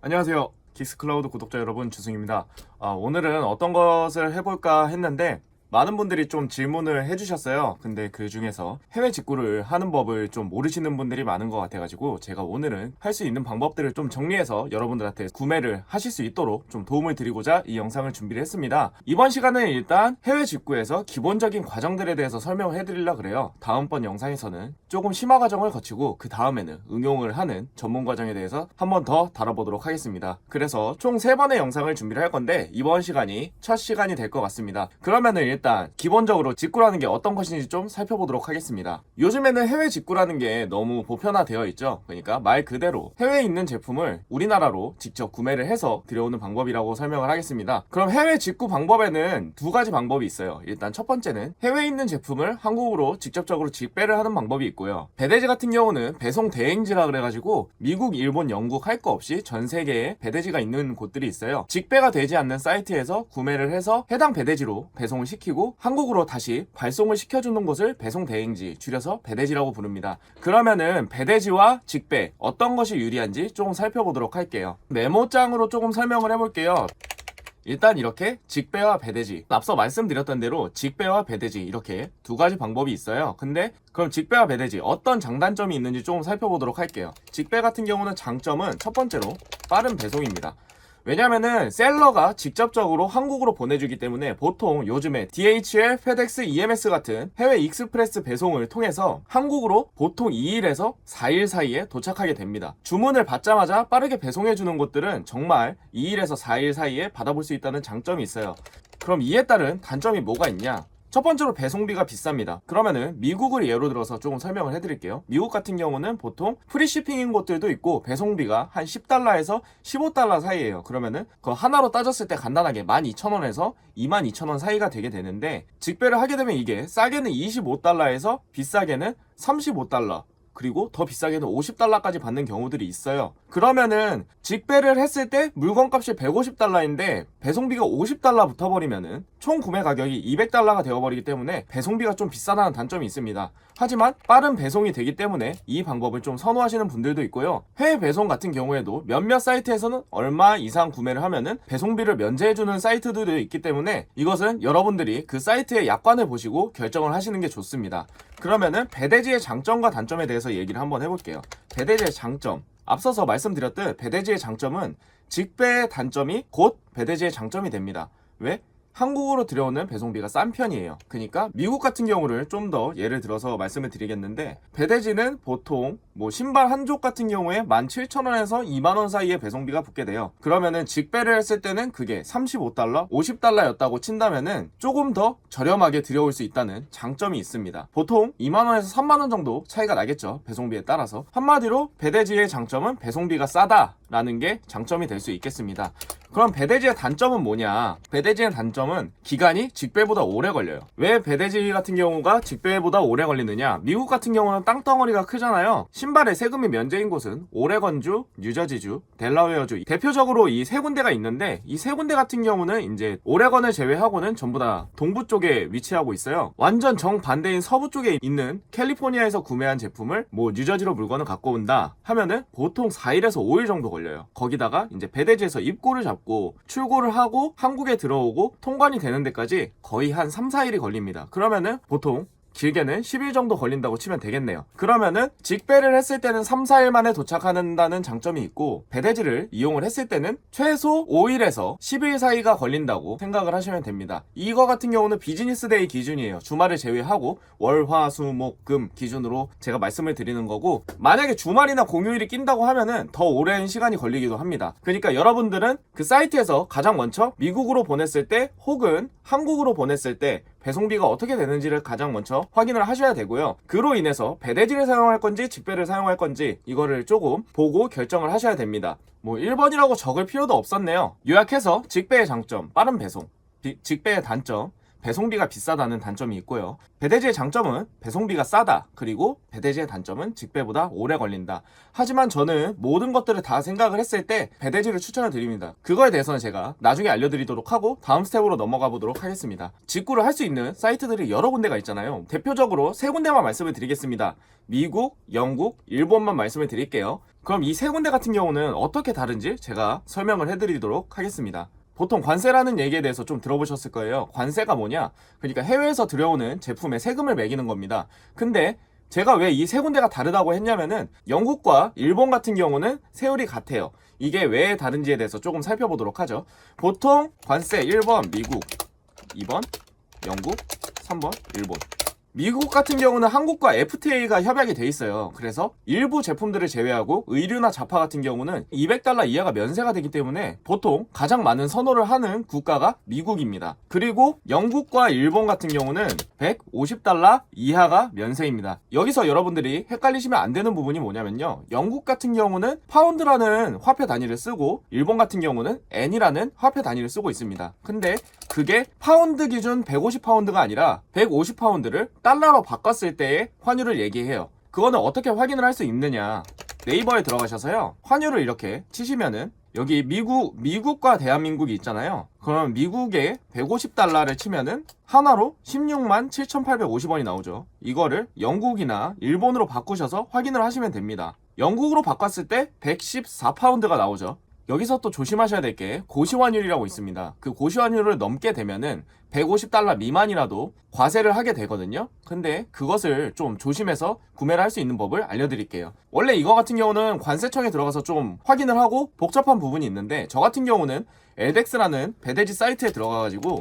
안녕하세요. 긱스클라우드 구독자 여러분, 주승입니다. 오늘은 어떤 것을 해볼까 했는데 많은 분들이 좀 질문을 해주셨어요. 근데 그 중에서 해외 직구를 하는 법을 좀 모르시는 분들이 많은 것 같아가지고 제가 오늘은 할 수 있는 방법들을 좀 정리해서 여러분들한테 구매를 하실 수 있도록 좀 도움을 드리고자 이 영상을 준비를 했습니다. 이번 시간은 일단 해외 직구에서 기본적인 과정들에 대해서 설명을 해드리려고 그래요. 다음번 영상에서는 조금 심화 과정을 거치고 그 다음에는 응용을 하는 전문 과정에 대해서 한 번 더 다뤄보도록 하겠습니다. 그래서 총 3번의 영상을 준비를 할 건데 이번 시간이 첫 시간이 될 것 같습니다. 그러면은 일단 기본적으로 직구라는 게 어떤 것인지 좀 살펴보도록 하겠습니다. 요즘에는 해외 직구라는 게 너무 보편화되어 있죠. 그러니까 말 그대로 해외에 있는 제품을 우리나라로 직접 구매를 해서 들여오는 방법이라고 설명을 하겠습니다. 그럼 해외 직구 방법에는 두 가지 방법이 있어요. 일단 첫 번째는 해외에 있는 제품을 한국으로 직접적으로 직배를 하는 방법이 있고요. 배대지 같은 경우는 배송 대행지라 그래가지고 미국, 일본, 영국 할 거 없이 전 세계에 배대지가 있는 곳들이 있어요. 직배가 되지 않는 사이트에서 구매를 해서 해당 배대지로 배송을 시키고 한국으로 다시 발송을 시켜주는 곳을 배송 대행지, 줄여서 배대지라고 부릅니다. 그러면은 배대지와 직배 어떤 것이 유리한지 조금 살펴보도록 할게요. 메모장으로 조금 설명을 해볼게요. 일단 이렇게 직배와 배대지, 앞서 말씀드렸던 대로 직배와 배대지 이렇게 두 가지 방법이 있어요. 근데 그럼 직배와 배대지 어떤 장단점이 있는지 조금 살펴보도록 할게요. 직배 같은 경우는 장점은 첫 번째로 빠른 배송입니다. 왜냐면은 셀러가 직접적으로 한국으로 보내주기 때문에 보통 요즘에 DHL, 페덱스, EMS 같은 해외 익스프레스 배송을 통해서 한국으로 보통 2일에서 4일 사이에 도착하게 됩니다. 주문을 받자마자 빠르게 배송해주는 곳들은 정말 2일에서 4일 사이에 받아볼 수 있다는 장점이 있어요. 그럼 이에 따른 단점이 뭐가 있냐? 첫 번째로 배송비가 비쌉니다. 그러면은 미국을 예로 들어서 조금 설명을 해드릴게요. 미국 같은 경우는 보통 프리시핑인 곳들도 있고 배송비가 한 10달러에서 15달러 사이에요. 그러면은 그 하나로 따졌을 때 간단하게 12,000원에서 22,000원 사이가 되게 되는데 직배를 하게 되면 이게 싸게는 25달러에서 비싸게는 35달러, 그리고 더 비싸게는 50달러까지 받는 경우들이 있어요. 그러면은 직배를 했을 때 물건값이 150달러인데 배송비가 50달러 붙어버리면은 총 구매 가격이 200달러가 되어버리기 때문에 배송비가 좀 비싸다는 단점이 있습니다. 하지만 빠른 배송이 되기 때문에 이 방법을 좀 선호하시는 분들도 있고요. 해외 배송 같은 경우에도 몇몇 사이트에서는 얼마 이상 구매를 하면은 배송비를 면제해주는 사이트들도 있기 때문에 이것은 여러분들이 그 사이트의 약관을 보시고 결정을 하시는 게 좋습니다. 그러면은 배대지의 장점과 단점에 대해서 얘기를 한번 해볼게요. 배대지의 장점, 앞서서 말씀드렸듯 배대지의 장점은 직배의 단점이 곧 배대지의 장점이 됩니다. 왜? 한국으로 들여오는 배송비가 싼 편이에요. 그러니까 미국 같은 경우를 좀 더 예를 들어서 말씀을 드리겠는데 배대지는 보통 신발 한 쪽 같은 경우에 17,000원에서 2만원 사이에 배송비가 붙게 돼요. 그러면은 직배를 했을 때는 그게 35달러, 50달러였다고 친다면은 조금 더 저렴하게 들여올 수 있다는 장점이 있습니다. 보통 2만원에서 3만원 정도 차이가 나겠죠. 배송비에 따라서. 한마디로 배대지의 장점은 배송비가 싸다라는 게 장점이 될 수 있겠습니다. 그럼 배대지의 단점은 뭐냐? 배대지의 단점은 기간이 직배보다 오래 걸려요. 왜 배대지 같은 경우가 직배보다 오래 걸리느냐? 미국 같은 경우는 땅덩어리가 크잖아요. 신발에 세금이 면제인 곳은 오레건주, 뉴저지주, 델라웨어주, 대표적으로 이 세 군데가 있는데 이 세 군데 같은 경우는 이제 오레건을 제외하고는 전부 다 동부 쪽에 위치하고 있어요. 완전 정반대인 서부 쪽에 있는 캘리포니아에서 구매한 제품을 뉴저지로 물건을 갖고 온다 하면은 보통 4일에서 5일 정도 걸려요. 거기다가 이제 배대지에서 입고를 잡고 출고를 하고 한국에 들어오고 통관이 되는 데까지 거의 한 3, 4일이 걸립니다. 그러면은 보통 길게는 10일 정도 걸린다고 치면 되겠네요. 그러면은 직배를 했을 때는 3, 4일 만에 도착한다는 장점이 있고 배대지를 이용을 했을 때는 최소 5일에서 10일 사이가 걸린다고 생각을 하시면 됩니다. 이거 같은 경우는 비즈니스 데이 기준이에요. 주말을 제외하고 월, 화, 수, 목, 금 기준으로 제가 말씀을 드리는 거고 만약에 주말이나 공휴일이 낀다고 하면은 더 오랜 시간이 걸리기도 합니다. 그러니까 여러분들은 그 사이트에서 가장 먼저 미국으로 보냈을 때 혹은 한국으로 보냈을 때 배송비가 어떻게 되는지를 가장 먼저 확인을 하셔야 되고요. 그로 인해서 배대지를 사용할 건지 직배를 사용할 건지 이거를 조금 보고 결정을 하셔야 됩니다. 1번이라고 적을 필요도 없었네요. 요약해서 직배의 장점, 빠른 배송, 직배의 단점, 배송비가 비싸다는 단점이 있고요. 배대지의 장점은 배송비가 싸다. 그리고 배대지의 단점은 직배보다 오래 걸린다. 하지만 저는 모든 것들을 다 생각을 했을 때 배대지를 추천을 드립니다. 그거에 대해서는 제가 나중에 알려드리도록 하고 다음 스텝으로 넘어가 보도록 하겠습니다. 직구를 할 수 있는 사이트들이 여러 군데가 있잖아요. 대표적으로 세 군데만 말씀을 드리겠습니다. 미국, 영국, 일본만 말씀을 드릴게요. 그럼 이 세 군데 같은 경우는 어떻게 다른지 제가 설명을 해드리도록 하겠습니다. 보통 관세라는 얘기에 대해서 좀 들어보셨을 거예요. 관세가 뭐냐? 그러니까 해외에서 들여오는 제품에 세금을 매기는 겁니다. 근데 제가 왜 이 세 군데가 다르다고 했냐면은 영국과 일본 같은 경우는 세율이 같아요. 이게 왜 다른지에 대해서 조금 살펴보도록 하죠. 보통 관세 1번 미국, 2번 영국, 3번 일본. 미국 같은 경우는 한국과 FTA가 협약이 돼 있어요. 그래서 일부 제품들을 제외하고 의류나 자파 같은 경우는 $200 이하가 면세가 되기 때문에 보통 가장 많은 선호를 하는 국가가 미국입니다. 그리고 영국과 일본 같은 경우는 $150 이하가 면세입니다. 여기서 여러분들이 헷갈리시면 안 되는 부분이 뭐냐면요. 영국 같은 경우는 파운드라는 화폐 단위를 쓰고 일본 같은 경우는 엔이라는 화폐 단위를 쓰고 있습니다. 근데 그게 파운드 기준 150파운드가 아니라 150파운드를 달러로 바꿨을 때의 환율을 얘기해요. 그거는 어떻게 확인을 할 수 있느냐. 네이버에 들어가셔서요. 환율을 이렇게 치시면은 여기 미국과 대한민국이 있잖아요. 그럼 미국에 150달러를 치면은 하나로 16만 7,850원이 나오죠. 이거를 영국이나 일본으로 바꾸셔서 확인을 하시면 됩니다. 영국으로 바꿨을 때 114파운드가 나오죠. 여기서 또 조심하셔야 될 게 고시환율이라고 있습니다. 그 고시환율을 넘게 되면은 150달러 미만이라도 과세를 하게 되거든요. 근데 그것을 좀 조심해서 구매를 할 수 있는 법을 알려드릴게요. 원래 이거 같은 경우는 관세청에 들어가서 좀 확인을 하고 복잡한 부분이 있는데 저 같은 경우는 에덱스라는 배대지 사이트에 들어가가지고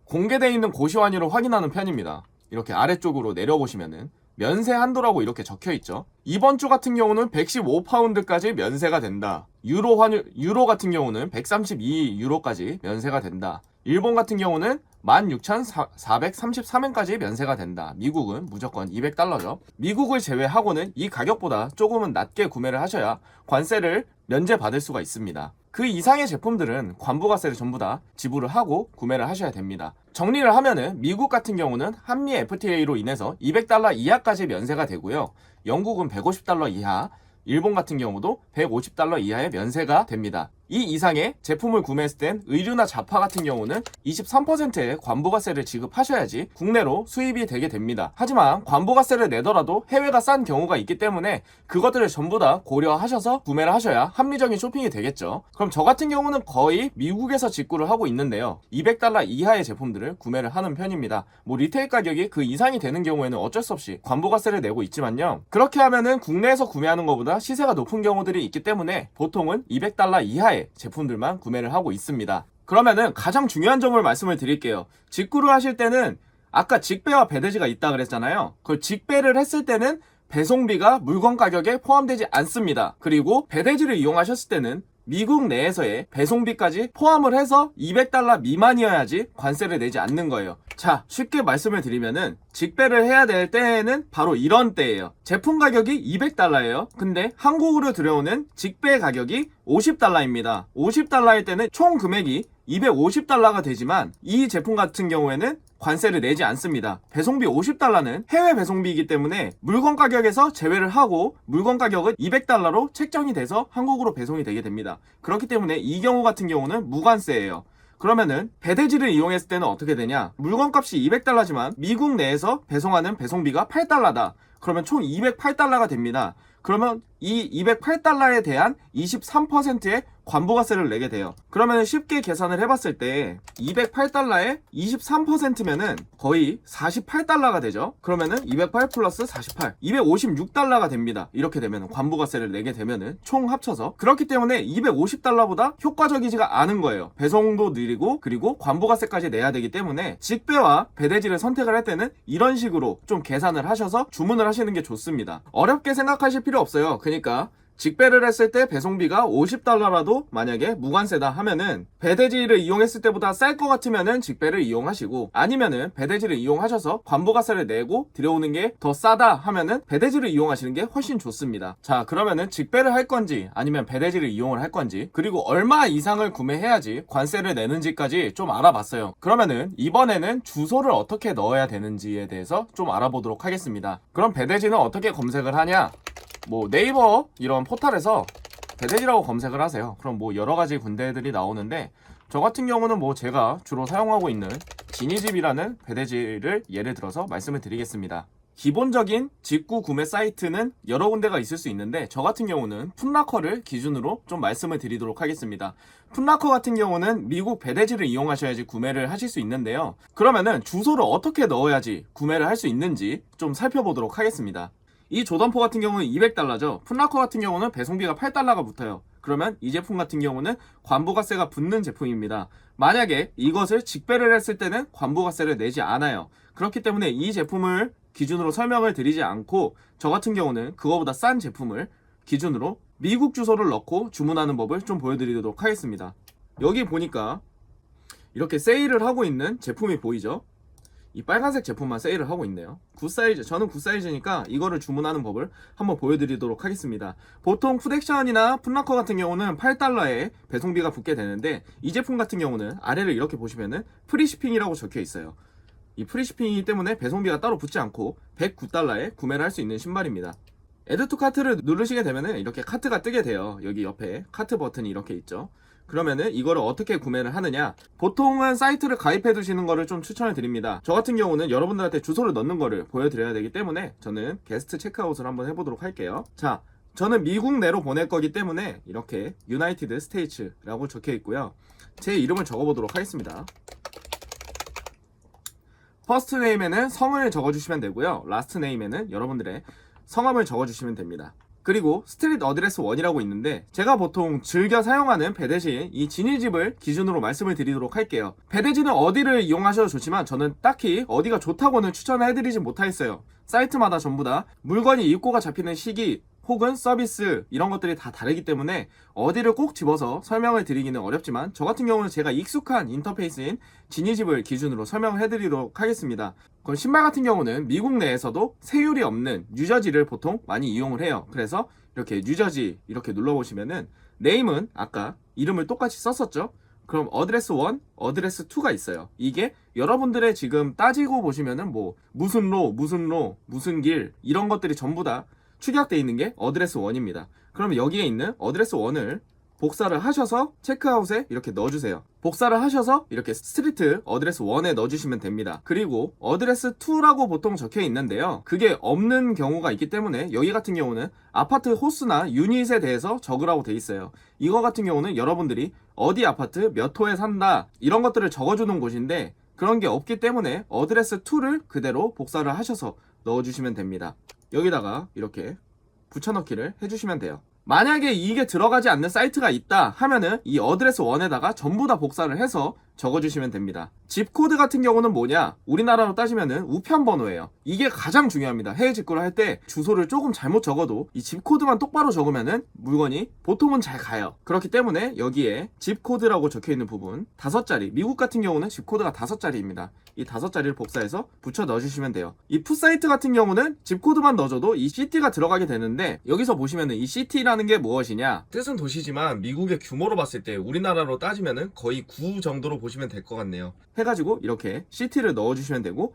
공개되어 있는 고시환율을 확인하는 편입니다. 이렇게 아래쪽으로 내려보시면은 면세 한도라고 이렇게 적혀있죠. 이번 주 같은 경우는 115파운드까지 면세가 된다. 유로 같은 경우는 132유로까지 면세가 된다. 일본 같은 경우는 16,433엔까지 면세가 된다. 미국은 무조건 200달러죠. 미국을 제외하고는 이 가격보다 조금은 낮게 구매를 하셔야 관세를 면제받을 수가 있습니다. 그 이상의 제품들은 관부가세를 전부 다 지불을 하고 구매를 하셔야 됩니다. 정리를 하면은 미국 같은 경우는 한미 FTA로 인해서 200달러 이하까지 면세가 되고요. 영국은 150달러 이하, 일본 같은 경우도 150달러 이하의 면세가 됩니다. 이 이상의 제품을 구매했을 땐 의류나 자파 같은 경우는 23%의 관부가세를 지급하셔야지 국내로 수입이 되게 됩니다. 하지만 관부가세를 내더라도 해외가 싼 경우가 있기 때문에 그것들을 전부 다 고려하셔서 구매를 하셔야 합리적인 쇼핑이 되겠죠. 그럼 저 같은 경우는 거의 미국에서 직구를 하고 있는데요. 200달러 이하의 제품들을 구매를 하는 편입니다. 뭐 리테일 가격이 그 이상이 되는 경우에는 어쩔 수 없이 관부가세를 내고 있지만요. 그렇게 하면은 국내에서 구매하는 것보다 시세가 높은 경우들이 있기 때문에 보통은 200달러 이하의 제품들만 구매를 하고 있습니다. 그러면은 가장 중요한 점을 말씀을 드릴게요. 직구를 하실 때는 아까 직배와 배대지가 있다 그랬잖아요. 그걸 직배를 했을 때는 배송비가 물건 가격에 포함되지 않습니다. 그리고 배대지를 이용하셨을 때는 미국 내에서의 배송비까지 포함을 해서 200달러 미만이어야지 관세를 내지 않는 거예요. 자, 쉽게 말씀을 드리면은 직배를 해야 될 때에는 바로 이런 때예요. 제품 가격이 200달러예요. 근데 한국으로 들여오는 직배 가격이 50달러입니다. 50달러일 때는 총 금액이 250달러가 되지만 이 제품 같은 경우에는 관세를 내지 않습니다. 배송비 50달러는 해외 배송비이기 때문에 물건 가격에서 제외를 하고 물건 가격은 200달러로 책정이 돼서 한국으로 배송이 되게 됩니다. 그렇기 때문에 이 경우 같은 경우는 무관세예요. 그러면은 배대지를 이용했을 때는 어떻게 되냐? 물건값이 200달러지만 미국 내에서 배송하는 배송비가 8달러다. 그러면 총 208달러가 됩니다. 그러면 이 208달러에 대한 23%의 관부가세를 내게 돼요. 그러면 쉽게 계산을 해봤을 때 208달러에 23%면은 거의 48달러가 되죠. 그러면은 208 플러스 48, 256달러가 됩니다. 이렇게 되면 관부가세를 내게 되면은 총 합쳐서. 그렇기 때문에 250달러보다 효과적이지가 않은 거예요. 배송도 느리고 그리고 관부가세까지 내야 되기 때문에 직배와 배대지를 선택을 할 때는 이런 식으로 좀 계산을 하셔서 주문을 하시는 게 좋습니다. 어렵게 생각하실 필요 없어요. 그러니까 직배를 했을 때 배송비가 50달러라도 만약에 무관세다 하면은 배대지를 이용했을 때보다 쌀 것 같으면은 직배를 이용하시고, 아니면은 배대지를 이용하셔서 관부가세를 내고 들여오는 게 더 싸다 하면은 배대지를 이용하시는 게 훨씬 좋습니다. 자, 그러면은 직배를 할 건지 아니면 배대지를 이용을 할 건지, 그리고 얼마 이상을 구매해야지 관세를 내는지까지 좀 알아봤어요. 그러면은 이번에는 주소를 어떻게 넣어야 되는지에 대해서 좀 알아보도록 하겠습니다. 그럼 배대지는 어떻게 검색을 하냐? 뭐 네이버 이런 포털에서 배대지라고 검색을 하세요. 그럼 뭐 여러가지 군데들이 나오는데, 저 같은 경우는 뭐 제가 주로 사용하고 있는 지니집이라는 배대지를 예를 들어서 말씀을 드리겠습니다. 기본적인 직구 구매 사이트는 여러 군데가 있을 수 있는데 저 같은 경우는 풋라커를 기준으로 좀 말씀을 드리도록 하겠습니다. 풋라커 같은 경우는 미국 배대지를 이용하셔야지 구매를 하실 수 있는데요. 그러면은 주소를 어떻게 넣어야지 구매를 할 수 있는지 좀 살펴보도록 하겠습니다. 이 조던포 같은 경우는 $200죠. 풋라커 같은 경우는 배송비가 $8가 붙어요. 그러면 이 제품 같은 경우는 관부가세가 붙는 제품입니다. 만약에 이것을 직배를 했을 때는 관부가세를 내지 않아요. 그렇기 때문에 이 제품을 기준으로 설명을 드리지 않고 저 같은 경우는 그거보다 싼 제품을 기준으로 미국 주소를 넣고 주문하는 법을 좀 보여드리도록 하겠습니다. 여기 보니까 이렇게 세일을 하고 있는 제품이 보이죠? 이 빨간색 제품만 세일을 하고 있네요. 굿사이즈, 저는 굿사이즈니까 이거를 주문하는 법을 한번 보여드리도록 하겠습니다. 보통 푸덱션이나 풋라커 같은 경우는 $8에 배송비가 붙게 되는데 이 제품 같은 경우는 아래를 이렇게 보시면은 프리시핑이라고 적혀 있어요. 이 프리시핑이기 때문에 배송비가 따로 붙지 않고 $109에 구매를 할 수 있는 신발입니다. 애드 투 카트를 누르시게 되면은 이렇게 카트가 뜨게 돼요. 여기 옆에 카트 버튼이 이렇게 있죠. 그러면은 이거를 어떻게 구매를 하느냐, 보통은 사이트를 가입해 두시는 거를 좀 추천을 드립니다. 저 같은 경우는 여러분들한테 주소를 넣는 거를 보여드려야 되기 때문에 저는 게스트 체크아웃을 한번 해보도록 할게요. 자, 저는 미국 내로 보낼 거기 때문에 이렇게 유나이티드 스테이츠라고 적혀 있고요. 제 이름을 적어보도록 하겠습니다. 퍼스트 네임에는 성을 적어주시면 되고요. 라스트 네임에는 여러분들의 성함을 적어주시면 됩니다. 그리고 스트릿 어드레스 1이라고 있는데 제가 보통 즐겨 사용하는 배대지인 이 지니집을 기준으로 말씀을 드리도록 할게요. 배대지는 어디를 이용하셔도 좋지만 저는 딱히 어디가 좋다고는 추천을 해드리지 못하겠어요. 사이트마다 전부 다 물건이 입고가 잡히는 시기 혹은 서비스 이런 것들이 다 다르기 때문에 어디를 꼭 집어서 설명을 드리기는 어렵지만 저 같은 경우는 제가 익숙한 인터페이스인 지니집을 기준으로 설명을 해드리도록 하겠습니다. 그럼 신발 같은 경우는 미국 내에서도 세율이 없는 뉴저지를 보통 많이 이용을 해요. 그래서 이렇게 뉴저지 이렇게 눌러보시면은 네임은 아까 이름을 똑같이 썼었죠. 그럼 어드레스 1, 어드레스 2가 있어요. 이게 여러분들의 지금 따지고 보시면은 뭐 무슨 로, 무슨 길 이런 것들이 전부 다 축약되어 있는 게 어드레스 1입니다. 그러면 여기에 있는 어드레스 1을 복사를 하셔서 체크아웃에 이렇게 넣어주세요. 복사를 하셔서 이렇게 스트리트 어드레스 1에 넣어주시면 됩니다. 그리고 어드레스 2라고 보통 적혀 있는데요. 그게 없는 경우가 있기 때문에 여기 같은 경우는 아파트 호수나 유닛에 대해서 적으라고 돼 있어요. 이거 같은 경우는 여러분들이 어디 아파트 몇 호에 산다 이런 것들을 적어주는 곳인데 그런 게 없기 때문에 어드레스 2를 그대로 복사를 하셔서 넣어주시면 됩니다. 여기다가 이렇게 붙여넣기를 해주시면 돼요. 만약에 이게 들어가지 않는 사이트가 있다 하면은 이 어드레스 1에다가 전부 다 복사를 해서 적어주시면 됩니다. 집코드 같은 경우는 뭐냐? 우리나라로 따지면은 우편 번호예요. 이게 가장 중요합니다. 해외 직구를 할 때 주소를 조금 잘못 적어도 이 집코드만 똑바로 적으면은 물건이 보통은 잘 가요. 그렇기 때문에 여기에 집코드라고 적혀있는 부분 5자리, 미국 같은 경우는 집코드가 5자리입니다. 이 5자리를 복사해서 붙여 넣어주시면 돼요. 이 풋사이트 같은 경우는 집코드만 넣어줘도 이 시티가 들어가게 되는데 여기서 보시면은 이 시티라는 게 무엇이냐? 뜻은 도시지만 미국의 규모로 봤을 때 우리나라로 따지면은 거의 구 정도로 보시면 될 것 같네요. 해가지고 이렇게 시티를 넣어주시면 되고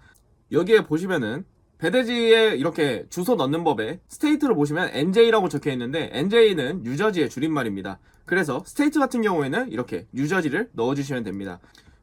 여기에 보시면은 배대지에 이렇게 주소 넣는 법에 스테이트를 보시면 NJ라고 적혀 있는데 NJ는 뉴저지의 줄임말입니다. 그래서 스테이트 같은 경우에는 이렇게 뉴저지를 넣어주시면 됩니다.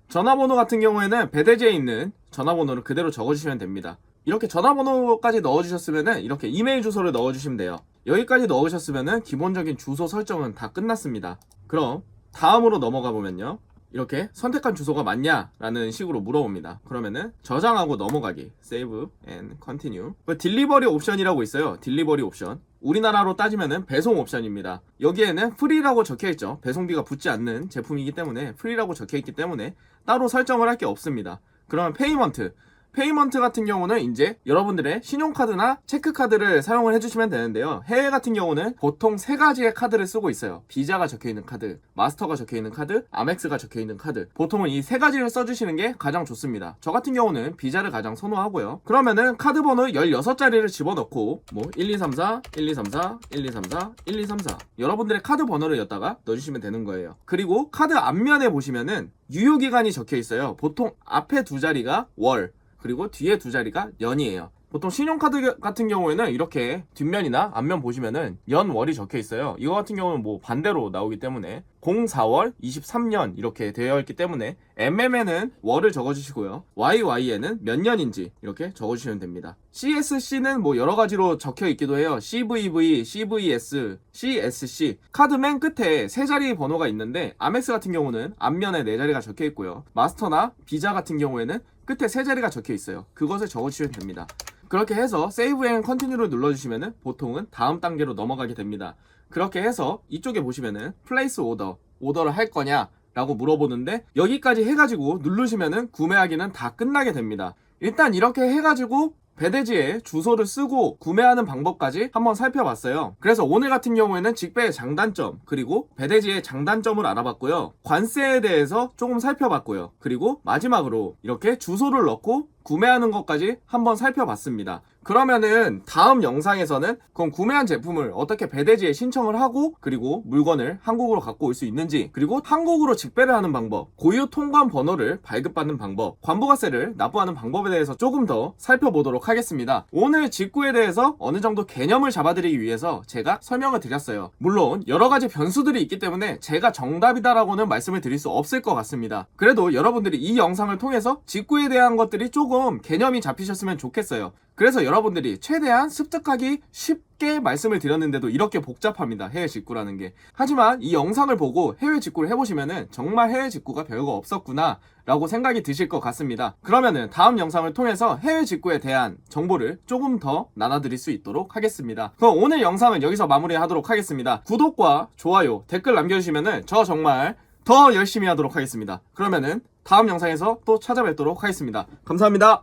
전화번호 같은 경우에는 배대지에 있는 전화번호를 그대로 적어주시면 됩니다. 이렇게 전화번호까지 넣어주셨으면은 이렇게 이메일 주소를 넣어주시면 돼요. 여기까지 넣으셨으면은 기본적인 주소 설정은 다 끝났습니다. 그럼 다음으로 넘어가 보면요. 이렇게 선택한 주소가 맞냐? 라는 식으로 물어봅니다. 그러면은 저장하고 넘어가기 Save and Continue. 딜리버리 옵션이라고 있어요. 딜리버리 옵션. 우리나라로 따지면은 배송 옵션입니다. 여기에는 프리라고 적혀있죠. 배송비가 붙지 않는 제품이기 때문에 프리라고 적혀있기 때문에 따로 설정을 할 게 없습니다. 그러면 페이먼트 같은 경우는 이제 여러분들의 신용카드나 체크카드를 사용을 해주시면 되는데요. 해외 같은 경우는 보통 3가지의 카드를 쓰고 있어요. 비자가 적혀있는 카드, 마스터가 적혀있는 카드, 아멕스가 적혀있는 카드. 보통은 이 3가지를 써주시는 게 가장 좋습니다. 저 같은 경우는 비자를 가장 선호하고요. 그러면은 카드 번호 16자리를 집어넣고 뭐 1, 2, 3, 4, 1, 2, 3, 4, 1, 2, 3, 4, 1, 2, 3, 4 여러분들의 카드 번호를 여기다가 넣어주시면 되는 거예요. 그리고 카드 앞면에 보시면은 유효기간이 적혀있어요. 보통 앞에 2자리가 월, 그리고 뒤에 2자리가 년이에요. 보통 신용카드 같은 경우에는 이렇게 뒷면이나 앞면 보시면은 연월이 적혀 있어요. 이거 같은 경우는 뭐 반대로 나오기 때문에 04월 23년 이렇게 되어 있기 때문에 MM에는 월을 적어주시고요. YY에는 몇 년인지 이렇게 적어주시면 됩니다. CSC는 뭐 여러 가지로 적혀 있기도 해요. CVV, CVS, CSC. 카드맨 끝에 세 자리 번호가 있는데 아멕스 같은 경우는 앞면에 네 자리가 적혀 있고요. 마스터나 비자 같은 경우에는 끝에 세 자리가 적혀 있어요. 그것을 적어주시면 됩니다. 그렇게 해서 세이브 앤 컨티뉴를 눌러주시면은 보통은 다음 단계로 넘어가게 됩니다. 그렇게 해서 이쪽에 보시면은 플레이스 오더를 할 거냐 라고 물어보는데 여기까지 해가지고 누르시면은 구매하기는 다 끝나게 됩니다. 일단 이렇게 해가지고 배대지에 주소를 쓰고 구매하는 방법까지 한번 살펴봤어요. 그래서 오늘 같은 경우에는 직배의 장단점 그리고 배대지의 장단점을 알아봤고요. 관세에 대해서 조금 살펴봤고요. 그리고 마지막으로 이렇게 주소를 넣고 구매하는 것까지 한번 살펴봤습니다. 그러면은 다음 영상에서는 그럼 구매한 제품을 어떻게 배대지에 신청을 하고 그리고 물건을 한국으로 갖고 올 수 있는지 그리고 한국으로 직배를 하는 방법, 고유 통관 번호를 발급받는 방법, 관부가세를 납부하는 방법에 대해서 조금 더 살펴보도록 하겠습니다. 오늘 직구에 대해서 어느 정도 개념을 잡아드리기 위해서 제가 설명을 드렸어요. 물론 여러 가지 변수들이 있기 때문에 제가 정답이다라고는 말씀을 드릴 수 없을 것 같습니다. 그래도 여러분들이 이 영상을 통해서 직구에 대한 것들이 조금 개념이 잡히셨으면 좋겠어요. 그래서 여러분들이 최대한 습득하기 쉽게 말씀을 드렸는데도 이렇게 복잡합니다. 해외 직구라는 게. 하지만 이 영상을 보고 해외 직구를 해보시면은 정말 해외 직구가 별거 없었구나 라고 생각이 드실 것 같습니다. 그러면은 다음 영상을 통해서 해외 직구에 대한 정보를 조금 더 나눠드릴 수 있도록 하겠습니다. 그럼 오늘 영상은 여기서 마무리하도록 하겠습니다. 구독과 좋아요, 댓글 남겨주시면은 저 정말 더 열심히 하도록 하겠습니다. 그러면은 다음 영상에서 또 찾아뵙도록 하겠습니다. 감사합니다.